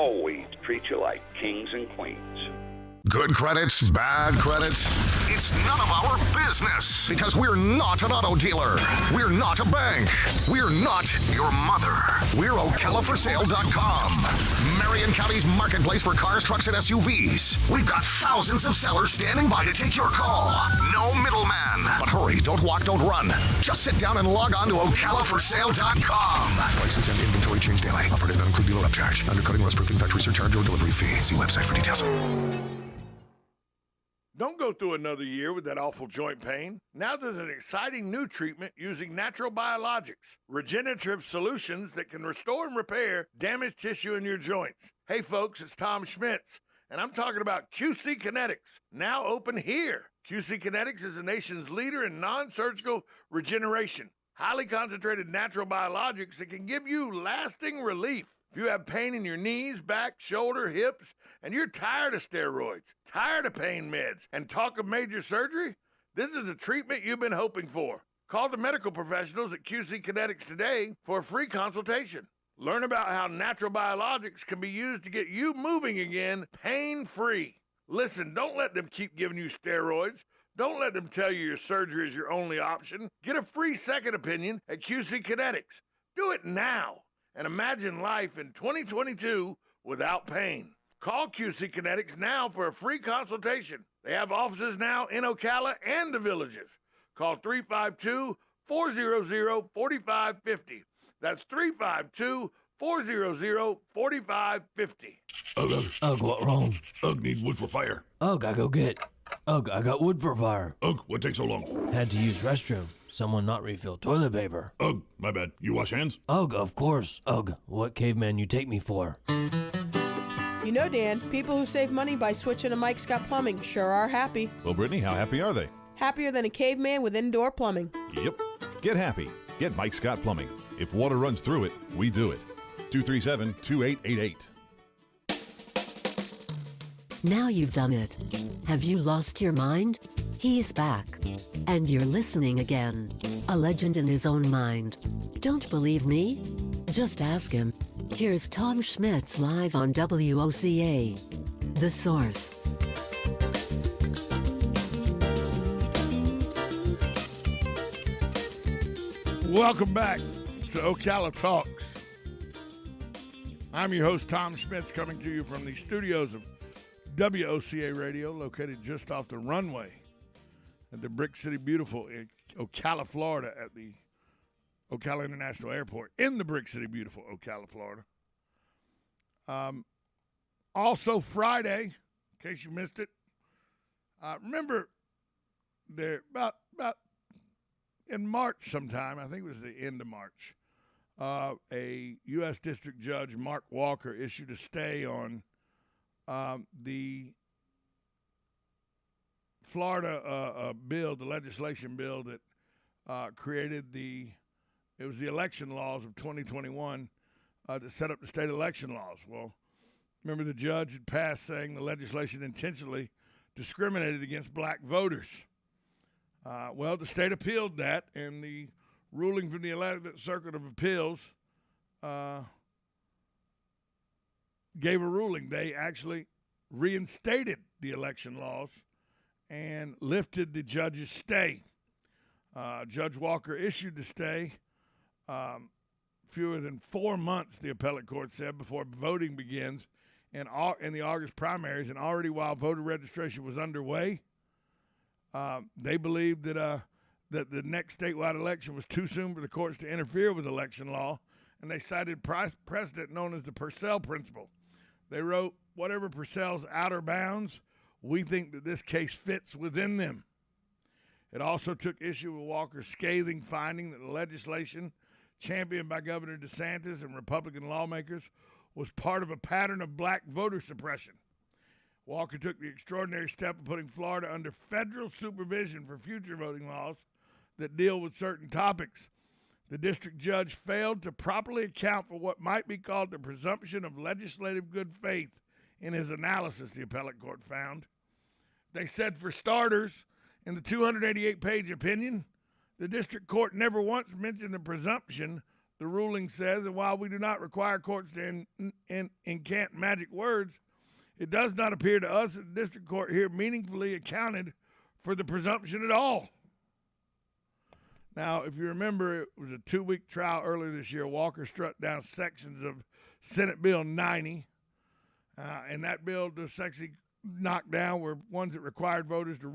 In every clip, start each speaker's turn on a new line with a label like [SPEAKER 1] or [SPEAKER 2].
[SPEAKER 1] always treat you like kings and queens.
[SPEAKER 2] Good credits, bad credits. It's none of our business because we're not an auto dealer. We're not a bank. We're not your mother. We're OcalaForSale.com. Marion County's marketplace for cars, trucks, and SUVs. We've got thousands of sellers standing by to take your call. No middleman. But hurry, don't walk, don't run. Just sit down and log on to OcalaForSale.com. Prices and inventory change daily. Offer does not include dealer upcharge. Undercutting, rust-proofing, factory surcharge, or delivery fee. See website for details.
[SPEAKER 3] Don't go through another year with that awful joint pain. Now there's an exciting new treatment using natural biologics, regenerative solutions that can restore and repair damaged tissue in your joints. Hey folks, it's Tom Schmitz, and I'm talking about QC Kinetics, now open here. QC Kinetics is the nation's leader in non-surgical regeneration, highly concentrated natural biologics that can give you lasting relief. If you have pain in your knees, back, shoulder, hips, and you're tired of steroids, tired of pain meds, and talk of major surgery, this is the treatment you've been hoping for. Call the medical professionals at QC Kinetics today for a free consultation. Learn about how natural biologics can be used to get you moving again pain-free. Listen, don't let them keep giving you steroids. Don't let them tell you your surgery is your only option. Get a free second opinion at QC Kinetics. Do it now. And imagine life in 2022 without pain. Call QC Kinetics now for a free consultation. They have offices now in Ocala and the Villages. Call 352-400-4550. That's 352-400-4550.
[SPEAKER 4] Ugh, what wrong?
[SPEAKER 5] Ugh, need wood for fire.
[SPEAKER 4] Ugh, I go get. Ugh, I got wood for fire.
[SPEAKER 5] Ugh, what takes so long?
[SPEAKER 4] Had to use restroom. Someone not refill toilet paper.
[SPEAKER 5] Ugh, my bad. You wash hands?
[SPEAKER 4] Ugh, of course. Ugh, what caveman you take me for?
[SPEAKER 6] You know, Dan, people who save money by switching to Mike Scott Plumbing sure are happy.
[SPEAKER 7] Well, Brittany, how happy are they?
[SPEAKER 6] Happier than a caveman with indoor plumbing.
[SPEAKER 7] Yep. Get happy. Get Mike Scott Plumbing. If water runs through it, we do it. 237-2888.
[SPEAKER 8] Now you've done it. Have you lost your mind? He's back. And you're listening again. A legend in his own mind. Don't believe me? Just ask him. Here's Tom Schmitz live on WOCA. The Source.
[SPEAKER 3] Welcome back to Ocala Talks. I'm your host, Tom Schmitz, coming to you from the studios of WOCA Radio, located just off the runway at the Brick City Beautiful in Ocala, Florida, at the Ocala International Airport in the Brick City Beautiful, Ocala, Florida. Also Friday, in case you missed it, remember there about in March sometime, I think it was the end of March, a U.S. District Judge, Mark Walker, issued a stay on the Florida bill, the legislation bill that created the election laws of 2021 that set up the state election laws. Well, remember the judge had passed saying the legislation intentionally discriminated against black voters. Well, the state appealed that, and the ruling from the 11th Circuit of Appeals gave a ruling. They actually reinstated the election laws and lifted the judge's stay. Judge Walker issued the stay fewer than 4 months, the appellate court said, before voting begins in the August primaries, and already while voter registration was underway. They believed that the next statewide election was too soon for the courts to interfere with election law, and they cited precedent known as the Purcell principle. They wrote, whatever Purcell's outer bounds, we think that this case fits within them. It also took issue with Walker's scathing finding that the legislation championed by Governor DeSantis and Republican lawmakers was part of a pattern of black voter suppression. Walker took the extraordinary step of putting Florida under federal supervision for future voting laws that deal with certain topics. The district judge failed to properly account for what might be called the presumption of legislative good faith in his analysis, the appellate court found. They said, for starters, in the 288-page opinion, the district court never once mentioned the presumption, the ruling says, and while we do not require courts to incant magic words, it does not appear to us that the district court here meaningfully accounted for the presumption at all. Now, if you remember, it was a 2-week trial earlier this year. Walker struck down sections of Senate Bill 90, and that bill, the sections knocked down were ones that required voters to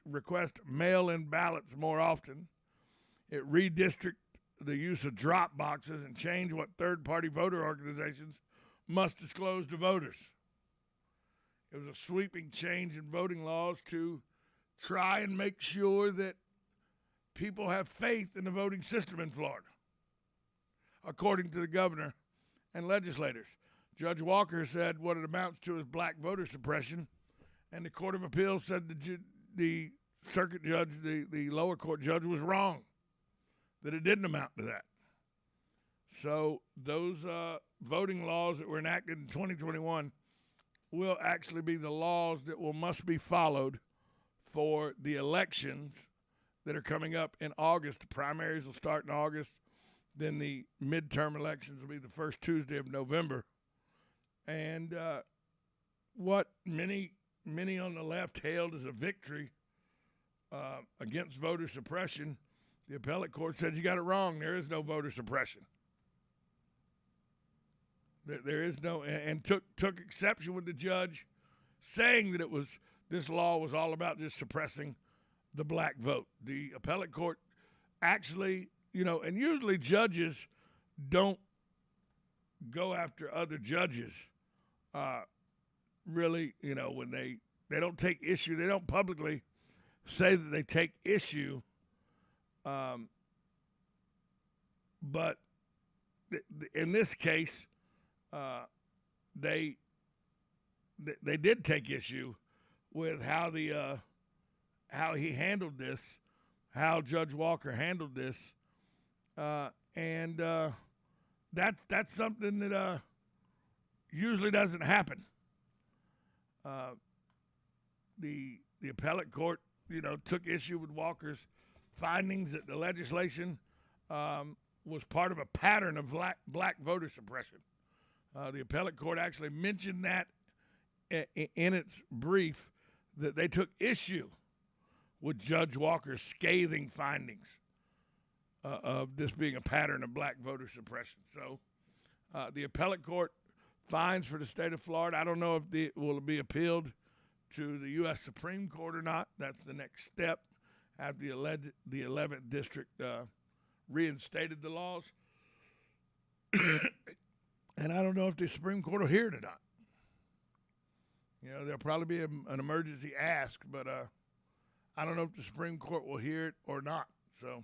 [SPEAKER 3] request mail-in ballots more often. It redistricted the use of drop boxes and changed what third-party voter organizations must disclose to voters. It was a sweeping change in voting laws to try and make sure that people have faith in the voting system in Florida, according to the governor and legislators. Judge Walker said what it amounts to is black voter suppression, and the Court of Appeals said the circuit judge, the lower court judge, was wrong, that it didn't amount to that. So those voting laws that were enacted in 2021 will actually be the laws that must be followed for the elections that are coming up in August. The primaries will start in August. Then the midterm elections will be the first Tuesday of November. And what many on the left hailed as a victory against voter suppression, the appellate court said you got it wrong. There is no voter suppression. There is no, and took exception with the judge saying that this law was all about just suppressing the black vote. The appellate court actually, and usually judges don't go after other judges, really, when they don't take issue. They don't publicly say that they take issue, but in this case, they did take issue with how he handled this, how Judge Walker handled this, and that's something that usually doesn't happen. The appellate court, took issue with Walker's findings that the legislation was part of a pattern of black voter suppression. The appellate court actually mentioned that in its brief, that they took issue with Judge Walker's scathing findings of this being a pattern of black voter suppression. So the appellate court finds for the state of Florida. I don't know if it will be appealed to the U.S. Supreme Court or not. That's the next step after the 11th District reinstated the laws. And I don't know if the Supreme Court will hear it or not. There'll probably be an emergency ask, but I don't know if the Supreme Court will hear it or not. So,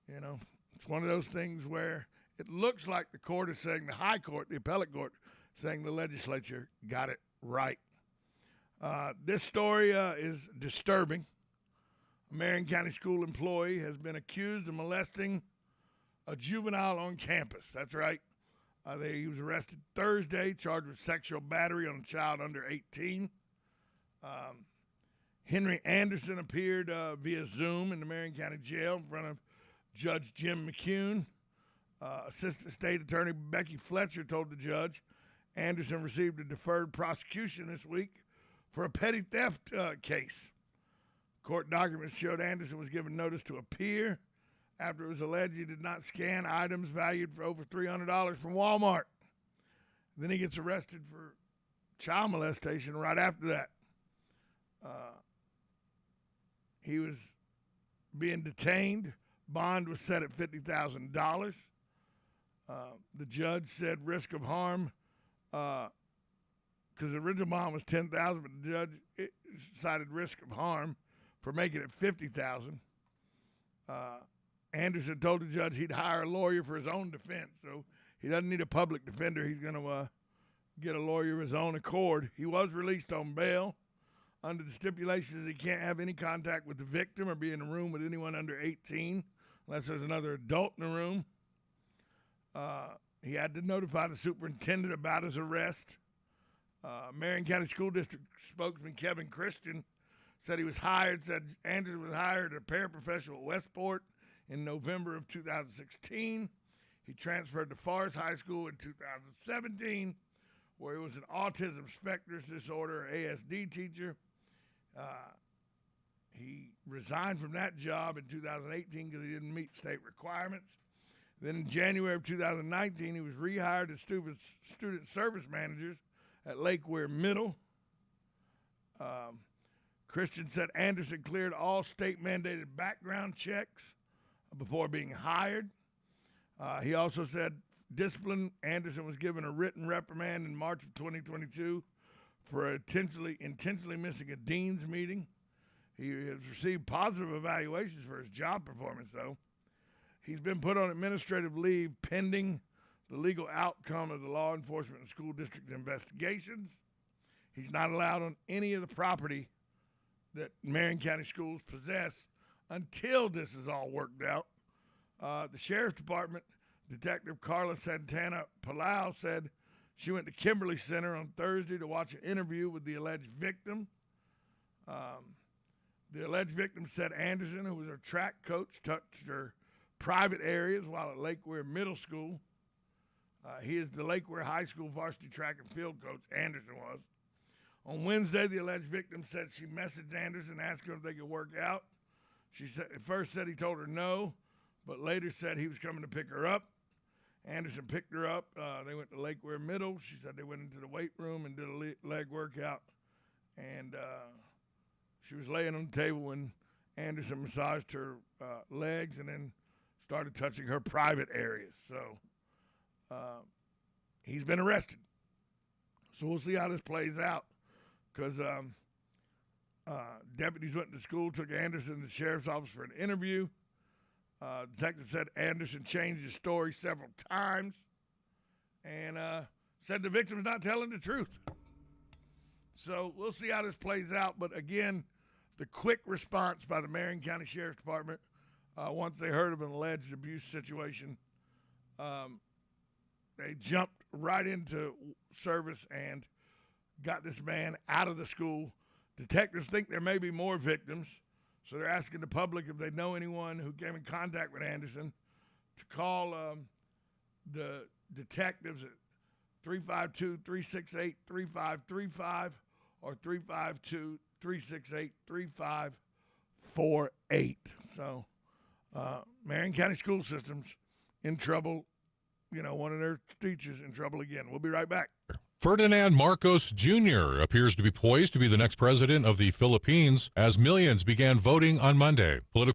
[SPEAKER 3] it's one of those things where it looks like the court is saying, the high court, the appellate court, saying the legislature got it right. This story is disturbing. A Marion County school employee has been accused of molesting a juvenile on campus. That's right. He was arrested Thursday, charged with sexual battery on a child under 18. Henry Anderson appeared via Zoom in the Marion County Jail in front of Judge Jim McCune. Assistant State Attorney Becky Fletcher told the judge Anderson received a deferred prosecution this week for a petty theft case. Court documents showed Anderson was given notice to appear after it was alleged he did not scan items valued for over $300 from Walmart. Then he gets arrested for child molestation right after that. He was being detained. Bond was set at $50,000. The judge said risk of harm, because the original bond was $10,000, but the judge cited risk of harm for making it $50,000. Anderson told the judge he'd hire a lawyer for his own defense, so he doesn't need a public defender. He's going to get a lawyer of his own accord. He was released on bail under the stipulations he can't have any contact with the victim or be in a room with anyone under 18 unless there's another adult in the room. He had to notify the superintendent about his arrest. Marion County School District spokesman Kevin Christian said Anderson was hired as a paraprofessional at Westport in November of 2016. He transferred to Forest High School in 2017, where he was an autism spectrum disorder, ASD teacher. He resigned from that job in 2018 because he didn't meet state requirements. Then in January of 2019, he was rehired as student service managers at Lake Weir Middle. Christian said Anderson cleared all state-mandated background checks before being hired. He also said discipline. Anderson was given a written reprimand in March of 2022 for intentionally missing a dean's meeting. He has received positive evaluations for his job performance, though. He's been put on administrative leave pending the legal outcome of the law enforcement and school district investigations. He's not allowed on any of the property that Marion County Schools possess until this is all worked out. The Sheriff's Department, Detective Carla Santana Palau, said she went to Kimberly Center on Thursday to watch an interview with the alleged victim. The alleged victim said Anderson, who was her track coach, touched her private areas while at Lake Weir Middle School. He is the Lake Weir High School varsity track and field coach, Anderson was. On Wednesday, the alleged victim said she messaged Anderson asking if they could work out. She said, at first said he told her no, but later said he was coming to pick her up. Anderson picked her up. They went to Lake Weir Middle. She said they went into the weight room and did a leg workout. And she was laying on the table when Anderson massaged her legs and then started touching her private areas. So he's been arrested. So we'll see how this plays out. Because deputies went to school, took Anderson to the sheriff's office for an interview. Detective said Anderson changed his story several times and said the victim's not telling the truth. So we'll see how this plays out. But again, the quick response by the Marion County Sheriff's Department, once they heard of an alleged abuse situation, they jumped right into service and got this man out of the school. Detectives think there may be more victims, so they're asking the public if they know anyone who came in contact with Anderson to call the detectives at 352-368-3535 or 352-368-3548. So Marion County School System's in trouble. You know, one of their teachers in trouble again. We'll be right back.
[SPEAKER 9] Ferdinand Marcos Jr. appears to be poised to be the next president of the Philippines as millions began voting on Monday. Political